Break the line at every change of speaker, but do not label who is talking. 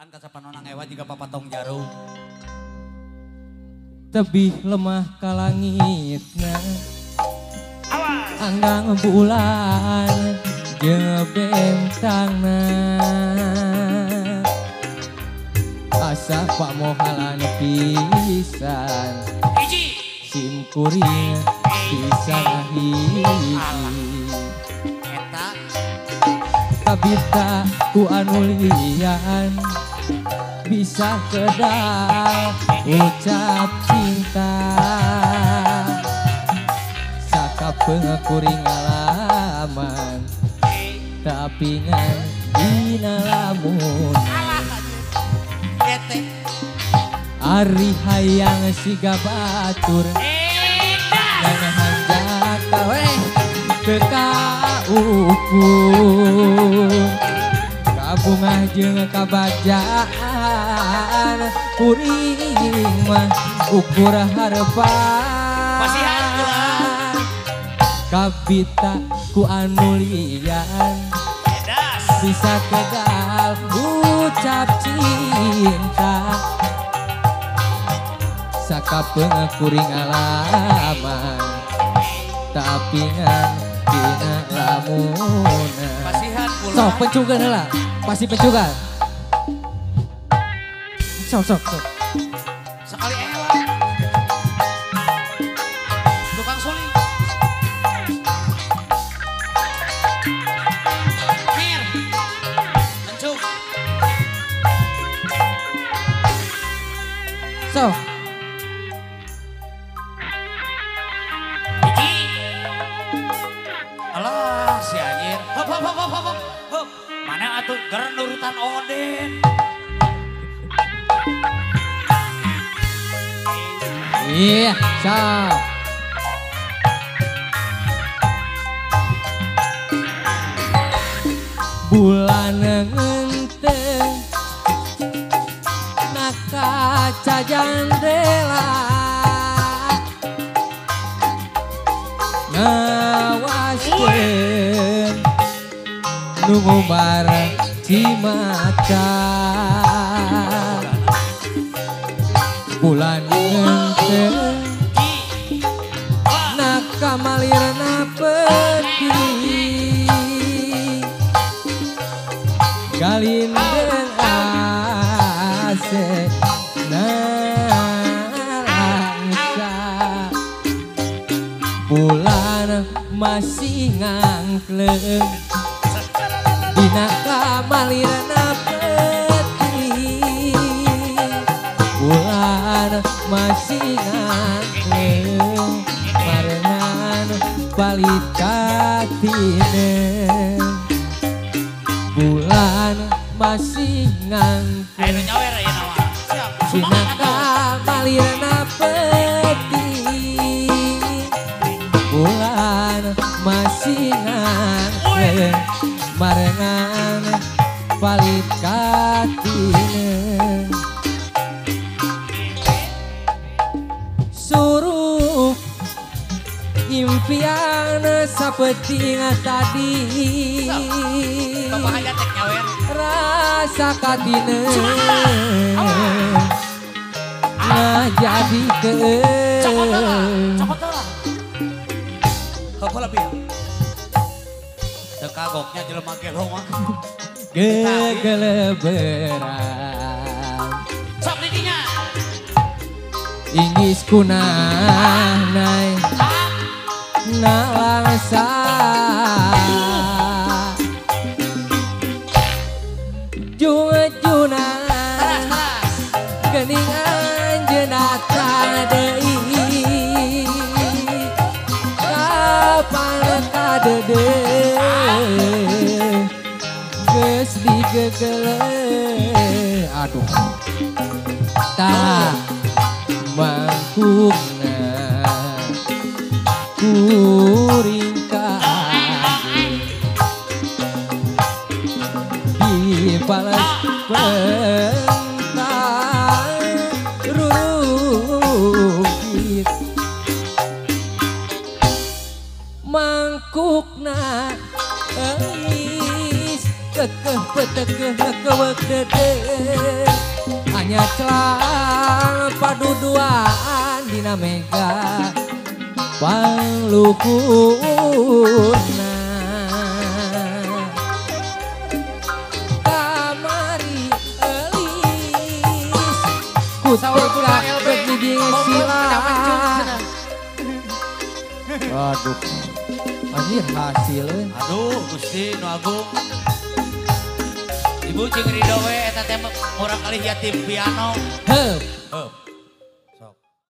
Cobaan kasapanonang ewa juga papatong jarum.
Tebih lemah ka langitna anggang bulan jeung bentangna asa pamohalan pisan sim kuring bisa hiji
Eta
kabita ku anu lian bisa kedal ucap cinta saka penguring alaman tapi ngan dina lamun
Ete
ari hayang siga batur dan hanjak kawe teka ukur kabungah jeung kabajaan kuring mah ukur harapan kabita ku anu lian bisa kedal ucap cinta saka penguring alaman tapi ngan dina lamunan sok pencugan lah pasti pencugan sok
sekali ewa tukang suling Mir pencuk
sok
alah si anjir hop mana atuh ger nurutan Oden
iya sok bulan ngenteng na kaca jandela ngawaskeun nu ngumbar cimata bulan ngenteng na kamalirna peti galindeng ase narangsa bulan masih ngangkleng dina kamalirna peti bulan masih ngangkleng marengan balik katine bulan masih ngangkleng
ayo nyawer ya nama siap
dina kamalirna peti bulan masih ngangkleng marengan balik katine suruh impian sapeting tadi
bapak aja tek nyawer
rasa katine ngajadi ke
copot lah apa lebih dekagoknya jelema gelo mah
gegeleberan
sok didinya
inggis kunanai nalangsa juna geningan jenata deui kapan kadede geus digegele aduh tak mangkukna kuring dibalas pentang rugit mangkukna eis kekeh petekeh kewek dede hanya celang paduduaan dina mega pangluhurna kamari elis kuteka begini sila waduh anjir hasilnya
Aduh Gusti nu agung. Ibu cing Ridho we eta teh murah kali yatim piano.
heup
Heup.